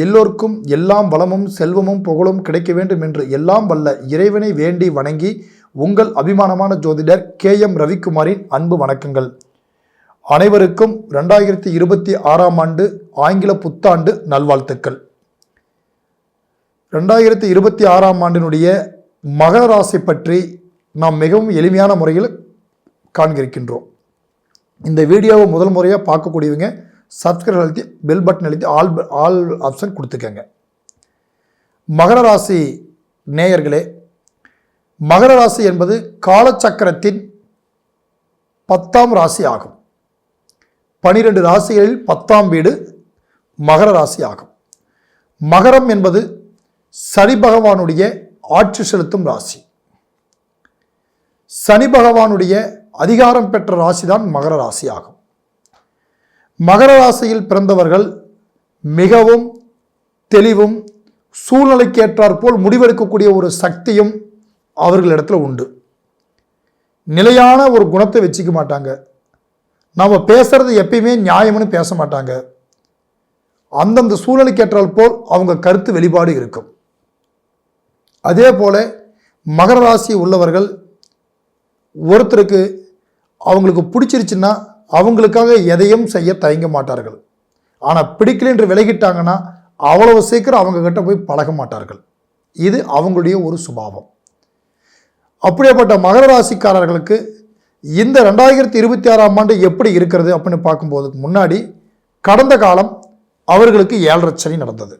எல்லோருக்கும் எல்லாம் வளமும் செல்வமும் புகழும் கிடைக்க வேண்டும் என்று எல்லாம் வல்ல இறைவனை வேண்டி வணங்கி உங்கள் அபிமானமான ஜோதிடர் KM ரவிக்குமாரின் அன்பு வணக்கங்கள். அனைவருக்கும் 2026 ஆண்டு ஆங்கில புத்தாண்டு நல்வாழ்த்துக்கள். 2026 ஆண்டினுடைய மகர ராசி பற்றி நாம் மிகவும் எளிமையான முறையில் காண்கிருக்கின்றோம். இந்த வீடியோவை முதல் முறையாக பார்க்கக்கூடியவங்க சப்ஸ்கிரைப் அழுத்தி பெல் பட்டன் அழுத்தி ஆல் ஆப்ஷன் கொடுத்துக்கங்க. மகர ராசி நேயர்களே, மகர ராசி என்பது காலச்சக்கரத்தின் 10ஆம் ராசி ஆகும். 12 ராசிகளில் 10ஆம் வீடு மகர ராசி ஆகும். மகரம் என்பது சனி பகவானுடைய ஆட்சி செலுத்தும் ராசி. சனி பகவானுடைய அதிகாரம் பெற்ற ராசிதான் மகர ராசி ஆகும். மகர ராசியில் பிறந்தவர்கள் மிகவும் தெளிவும் சூழ்நிலைக்கேற்றாற்போல் முடிவெடுக்கக்கூடிய ஒரு சக்தியும் அவர்களிடத்தில் உண்டு. நிலையான ஒரு குணத்தை வச்சுக்க மாட்டாங்க. நம்ம பேசுறது எப்பயுமே நியாயம்னு பேச மாட்டாங்க. அந்தந்த சூழ்நிலைக்கேற்றாற்போல் அவங்க கருத்து வெளிப்பாடு இருக்கும். அதே போல மகர ராசி உள்ளவர்கள் ஒருத்தருக்கு அவங்களுக்கு பிடிச்சிருச்சுன்னா அவங்களுக்காக எதையும் செய்ய தயங்க மாட்டார்கள். ஆனால் பிடிக்கல என்று விலகிட்டாங்கன்னா அவ்வளவு சீக்கிரம் அவங்க கிட்ட போய் பழக மாட்டார்கள். இது அவங்களுடைய ஒரு சுபாவம். அப்படியேப்பட்ட மகர ராசிக்காரர்களுக்கு இந்த 2026 ஆண்டு எப்படி இருக்கிறது அப்படின்னு பார்க்கும்போதுக்கு முன்னாடி கடந்த காலம் அவர்களுக்கு 7.5 சனி நடந்தது.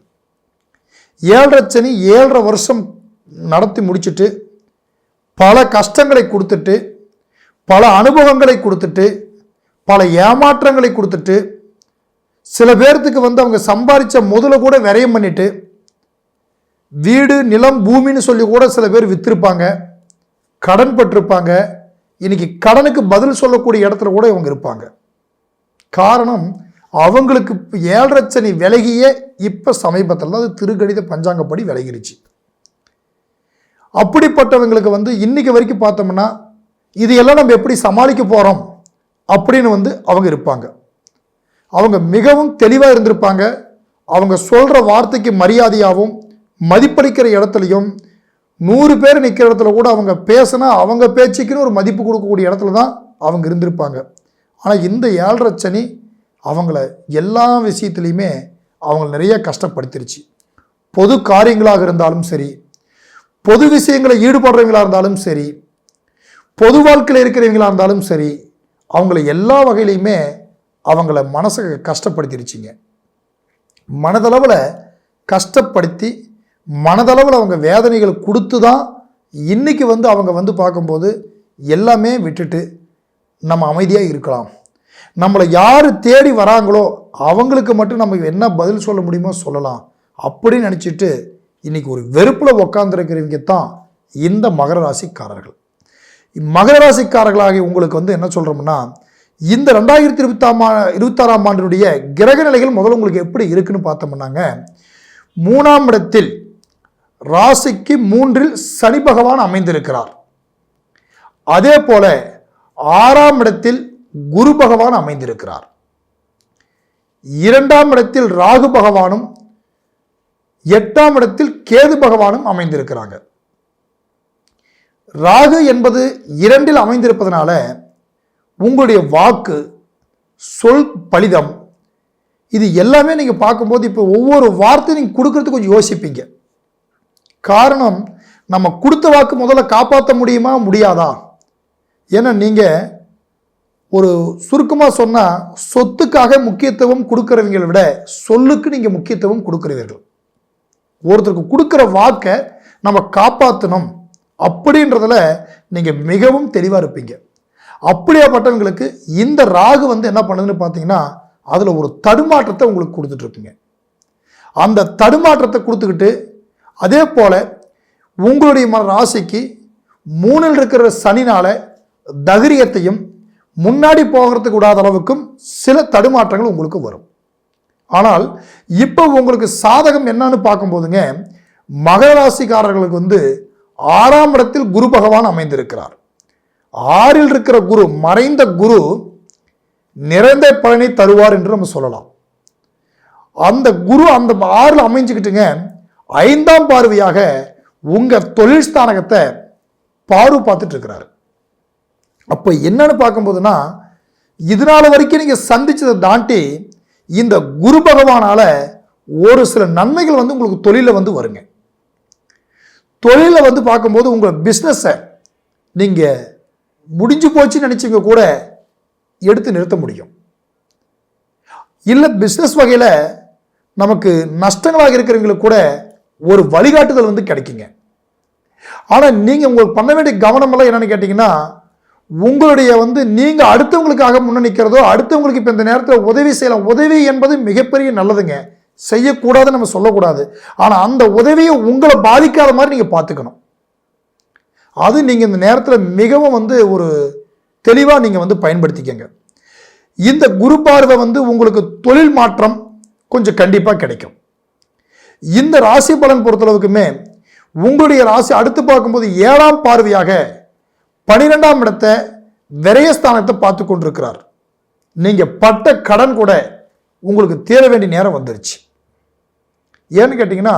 7.5 சனி 7.5 வருஷம் நடத்தி முடிச்சுட்டு பல கஷ்டங்களை கொடுத்துட்டு, பல அனுபவங்களை கொடுத்துட்டு, பல ஏமாற்றங்களை கொடுத்துட்டு, சில பேர்த்துக்கு அவங்க சம்பாதிச்ச முதல்ல கூட விரயம் பண்ணிட்டு, வீடு நிலம் பூமின்னு சொல்லி கூட சில பேர் வித்திருப்பாங்க, கடன் பட்டிருப்பாங்க. இன்னைக்கு கடனுக்கு பதில் சொல்லக்கூடிய இடத்துல கூட இவங்க இருப்பாங்க. காரணம், அவங்களுக்கு 7.5 சனி விலகிய இப்ப சமீபத்தில் தான் அது திருக்கணித பஞ்சாங்கப்படி விலகிருச்சு. அப்படிப்பட்டவங்களுக்கு இன்னைக்கு வரைக்கும் பார்த்தோம்னா இதையெல்லாம் நம்ம எப்படி சமாளிக்க போறோம் அப்படின்னு அவங்க இருப்பாங்க. அவங்க மிகவும் தெளிவாக இருந்திருப்பாங்க. அவங்க சொல்ற வார்த்தைக்கு மரியாதையாகவும் மதிப்பளிக்கிற இடத்துலையும் 100 பேர் நிற்கிற இடத்துல கூட அவங்க பேசினா அவங்க பேச்சுக்குன்னு ஒரு மதிப்பு கொடுக்கக்கூடிய இடத்துல தான் அவங்க இருந்திருப்பாங்க. ஆனால் இந்த 7.5 சனி அவங்கள எல்லா விஷயத்துலையுமே அவங்கள நிறைய கஷ்டப்படுத்திருச்சு. பொது காரியங்களாக இருந்தாலும் சரி, பொது விஷயங்களை ஈடுபடுறவங்களா இருந்தாலும் சரி, பொது வாழ்க்கையில் இருக்கிறவங்களா இருந்தாலும் சரி, அவங்கள எல்லா வகையிலையுமே அவங்கள மனசை கஷ்டப்படுத்திருச்சிங்க. மனதளவில் கஷ்டப்படுத்தி மனதளவில் அவங்க வேதனைகள் கொடுத்து தான் இன்னைக்கு அவங்க பார்க்கும்போது எல்லாமே விட்டுட்டு நம்ம அமைதியாக இருக்கலாம், நம்மளை யார் தேடி வராங்களோ அவங்களுக்கு மட்டும் நம்ம என்ன பதில் சொல்ல முடியுமோ சொல்லலாம் அப்படின்னு நினச்சிட்டு இன்னைக்கு ஒரு வெறுப்பில் உட்காந்துருக்கிறவங்க தான் இந்த மகர ராசிக்காரர்கள். மகர ராசிக்காரர்களாகி உங்களுக்கு என்ன சொல்கிறோம்னா, இந்த 2026 ஆண்டினுடைய கிரக நிலைகள் முதல்ல உங்களுக்கு எப்படி இருக்குன்னு பார்த்தோம்னாங்க, 3ஆம் இடத்தில் ராசிக்கு 3இல் சனி பகவான் அமைந்திருக்கிறார். அதே போல 6ஆம் இடத்தில் குரு பகவான் அமைந்திருக்கிறார். 2ஆம் இடத்தில் ராகு பகவானும் 8ஆம் இடத்தில் கேது பகவானும் அமைந்திருக்கிறாங்க. ராகு என்பது 2இல் அமைந்திருப்பதனால உங்களுடைய வாக்கு, சொல் பலிதம், இது எல்லாமே நீங்க பார்க்கும்போது இப்போ ஒவ்வொரு வார்த்தையும் நீங்க கொடுக்கறதுக்கு கொஞ்சம் யோசிப்பீங்க. காரணம், நம்ம கொடுத்த வாக்கு முதல்ல காப்பாற்ற முடியுமா முடியாதா? ஏன்னா நீங்க ஒரு சுருக்கமாக சொன்னா, சொத்துக்காக முக்கியத்துவம் கொடுக்கிறவங்களை விட சொல்லுக்கு நீங்க முக்கியத்துவம் கொடுக்கிறீர்கள். ஒருத்தருக்கு கொடுக்குற வாக்கை நம்ம காப்பாற்றணும் அப்படின்றதுல நீங்க மிகவும் தெளிவாக இருப்பீங்க. அப்படியாப்பட்டவங்களுக்கு இந்த ராகு என்ன பண்ணுதுன்னு பார்த்தீங்கன்னா, அதுல ஒரு தடுமாற்றத்தை உங்களுக்கு கொடுத்துட்டு இருக்குங்க. அந்த தடுமாற்றத்தை கொடுத்துக்கிட்டு அதே போல உங்களுடைய ராசிக்கு 3இல் இருக்கிற சனினால தைரியத்தையும் முன்னாடி போகிறதுக்கு விடாத அளவுக்கும் சில தடுமாற்றங்கள் உங்களுக்கு வரும். ஆனால் இப்போ உங்களுக்கு சாதகம் என்னன்னு பார்க்கும்போதுங்க, மகர ராசிக்காரர்களுக்கு 6ஆம் இடத்தில் குரு பகவான் அமைந்திருக்கிறார். 6இல் இருக்கிற குரு, மறைந்த குரு நிறைந்த பலனை தருவார் என்று நம்ம சொல்லலாம். அந்த குரு அந்த 6ல் அமைஞ்சுக்கிட்டுங்க 5ஆம் பார்வையாக உங்க தொழில் ஸ்தானகத்தை பார்வை பார்த்துட்டு இருக்கிறாரு. அப்போ என்னன்னு பார்க்கும்போதுன்னா, இதனால வரைக்கும் நீங்க சந்திச்சதை தாண்டி இந்த குரு பகவானால ஒரு சில நன்மைகள் வந்து உங்களுக்கு தொழில வந்து வருங்க. தொழில வந்து பார்க்கும்போது உங்க பிஸ்னஸை நீங்க முடிஞ்சு போச்சுன்னு நினைச்சீங்க கூட எடுத்து நிறுத்த முடியும். இல்லை பிஸ்னஸ் வகையில் நமக்கு நஷ்டங்களாக இருக்கிறவங்களுக்கு கூட ஒரு வழிகாட்டுதல் வந்து கிடைக்குங்க. ஆனால் நீங்கள் உங்களுக்கு பண்ண வேண்டிய கவனம் எல்லாம் என்னன்னு கேட்டிங்கன்னா, உங்களுடைய வந்து நீங்கள் அடுத்தவங்களுக்காக முன்ன நிற்கிறதோ, அடுத்தவங்களுக்கு இப்போ இந்த நேரத்தில் உதவி செய்யலாம். உதவி என்பது மிகப்பெரிய நல்லதுங்க, செய்யக்கூடாதுன்னு நம்ம சொல்லக்கூடாது. ஆனால் அந்த உதவியை உங்களை பாதிக்காத மாதிரி நீங்கள் பார்த்துக்கணும். அது நீங்கள் இந்த நேரத்தில் மிகவும் வந்து ஒரு தெளிவாக நீங்கள் வந்து பயன்படுத்திக்கங்க. இந்த குரு பார்வை வந்து உங்களுக்கு தொழில் மாற்றம் கொஞ்சம் கண்டிப்பாக கிடைக்கும். இந்த ராசி பலன் பொறுத்தளவுக்குமே உங்களுடைய ராசி அடுத்து பார்க்கும்போது 7ஆம் பார்வையாக 12ஆம் இடத்தை விரயஸ்தானத்தை பார்த்து கொண்டிருக்கிறார். நீங்க பட்ட கடன் கூட உங்களுக்கு தீர வேண்டிய நேரம் வந்துருச்சு. ஏன்னு கேட்டீங்கன்னா,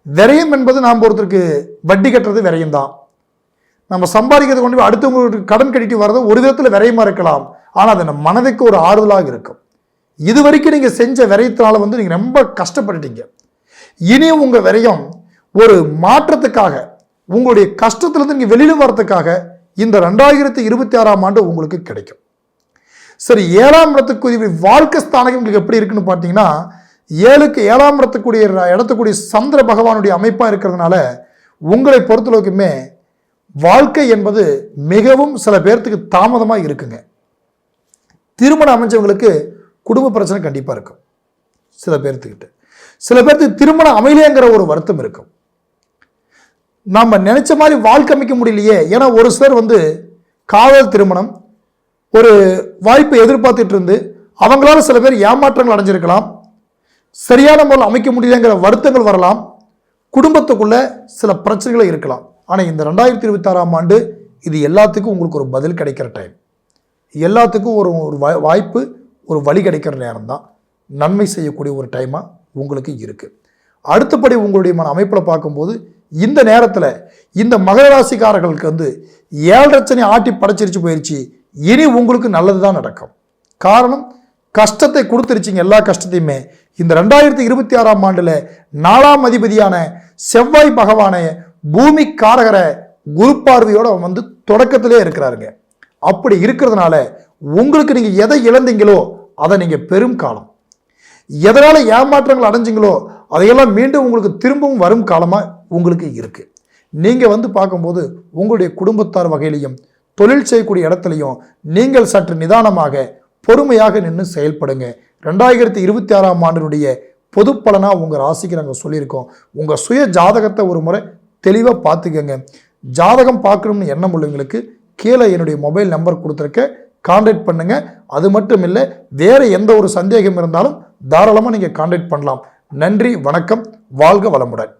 விரயம் என்பது நாம் ஒருத்தருக்கு வட்டி கட்டுறது விரயம் தான். நம்ம சம்பாதிக்கிறது கொண்டு போய் அடுத்தவங்களுக்கு கடன் கட்டிட்டு வர்றது ஒரு விதத்தில் விரயமா இருக்கலாம். ஆனால் அது நம்ம மனதுக்கு ஒரு ஆறுதலாக இருக்கும். இது வரைக்கும் நீங்க செஞ்ச விரயத்தினால வந்து நீங்க ரொம்ப கஷ்டப்பட்டுட்டீங்க. இனி உங்க விரயம் ஒரு மாற்றத்துக்காக, உங்களுடைய கஷ்டத்திலிருந்து நீங்க வெளியில வர்றதுக்காக இந்த 2026ஆம் ஆண்டு உங்களுக்கு கிடைக்கும். சரி, 7ஆம் இடத்துக்குரிய வாழ்க்கை ஸ்தானம் உங்களுக்கு எப்படி இருக்குன்னு பார்த்தீங்கன்னா, 7ஆம் இடத்துக்குரிய சந்திர பகவானுடைய அமைப்பா இருக்கிறதுனால உங்களை பொறுத்தளவுக்குமே வாழ்க்கை என்பது மிகவும் சில பேர்த்துக்கு தாமதமாக இருக்குங்க. திருமணம் அமைச்சவங்களுக்கு குடும்ப பிரச்சனை கண்டிப்பாக இருக்கும். சில பேர்த்துக்கு திருமணம் அமையலைங்கிற ஒரு வருத்தம் இருக்கும். நம்ம நினைச்ச மாதிரி வாழ்க்கை அமைக்க முடியலையே. ஏன்னா ஒரு சிலர் வந்து காதல் திருமணம் ஒரு வாய்ப்பை எதிர்பார்த்துட்டு இருந்து அவங்களால சில பேர் ஏமாற்றங்கள் அடைஞ்சிருக்கலாம். சரியான முறையில் அமைக்க முடியலங்கிற வருத்தங்கள் வரலாம். குடும்பத்துக்குள்ள சில பிரச்சனைகள் இருக்கலாம். ஆனால் இந்த 2026ஆம் ஆண்டு இது எல்லாத்துக்கும் உங்களுக்கு ஒரு பதில் கிடைக்கிற டைம். எல்லாத்துக்கும் ஒரு வாய்ப்பு, ஒரு வழி கிடைக்கிற நேரம் தான். நன்மை செய்யக்கூடிய ஒரு டைமாக உங்களுக்கு இருக்குது. அடுத்தபடி உங்களுடைய அமைப்பில் பார்க்கும்போது இந்த நேரத்தில் இந்த மகர ராசிக்காரர்களுக்கு வந்து 7 சனி ஆட்டி படைச்சிருச்சு போயிடுச்சு. இனி உங்களுக்கு நல்லது தான் நடக்கும். காரணம், கஷ்டத்தை கொடுத்துருச்சிங்க. எல்லா கஷ்டத்தையுமே இந்த 2026ஆம் ஆண்டில் 4ஆம் அதிபதியான செவ்வாய் பகவானை பூமி காரகரை குரு பார்வையோட வந்து தொடக்கத்திலே இருக்கிறாருங்க. அப்படி இருக்கிறதுனால உங்களுக்கு நீங்க எதை இழந்தீங்களோ அதை நீங்க பெரும் காலம், எதனால ஏமாற்றங்கள் அடைஞ்சிங்களோ அதையெல்லாம் மீண்டும் உங்களுக்கு திரும்பவும் வரும் காலமா உங்களுக்கு இருக்கு. நீங்க வந்து பார்க்கும்போது உங்களுடைய குடும்பத்தார் வகையிலையும் தொழில் செய்யக்கூடிய இடத்துலையும் நீங்கள் சற்று நிதானமாக பொறுமையாக நின்று செயல்படுங்க. 2026ஆம் ஆண்டினுடைய பொது பலனா உங்க ராசிக்கு நாங்கள் சொல்லியிருக்கோம். உங்க சுய ஜாதகத்தை ஒரு முறை தெளிவாக பார்த்துக்கங்க. ஜாதகம் பார்க்கணும்னு எண்ணம் உள்ளவங்களுக்கு கீழே என்னுடைய மொபைல் நம்பர் கொடுத்துருக்க, கான்டாக்ட் பண்ணுங்க. அது மட்டும் இல்லை, வேற எந்த ஒரு சந்தேகம் இருந்தாலும் தாராளமாக நீங்கள் கான்டாக்ட் பண்ணலாம். நன்றி, வணக்கம், வாழ்க வளமுடன்.